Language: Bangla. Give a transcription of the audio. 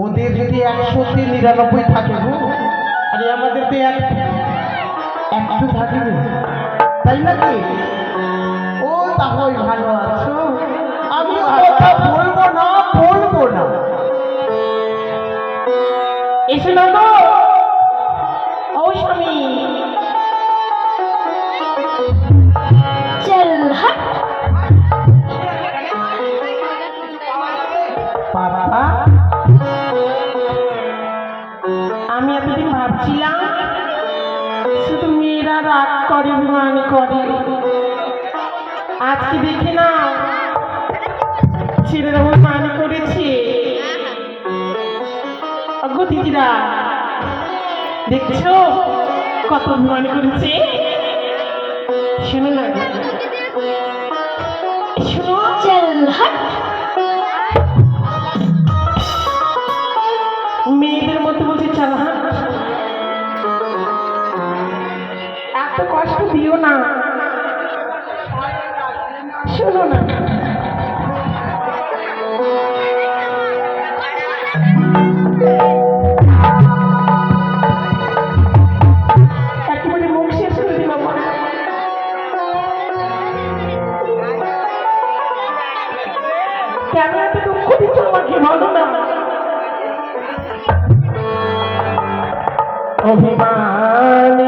ওদের যদি 100-99 থাকে গো, আরে আমাদের তো একটু থাকে তাই নাকি? ও তাহলে ভালো আছো, আমি কথা বলবো না। এসে না গো ও স্বামী, চল হাট। বাবা, আমি এতদিন ভাবছিলাম শুধু মেয়েরা রাগ করে, অভিমান করে, আজকে দেখে না ছেলেরা অভিমান করেছে। গো দিদিরা দেখছো কত অভিমান করেছে? শোনো না, শোনো, চল হাট। মেয়েদের মতো বলছে চল হাট। এত কষ্ট দিও না, শোনো না। একেবারে মুখ শেষ করে দিল মা। কেন এত দুঃখ দিচ্ছ আমাকে বলো না? অভিমান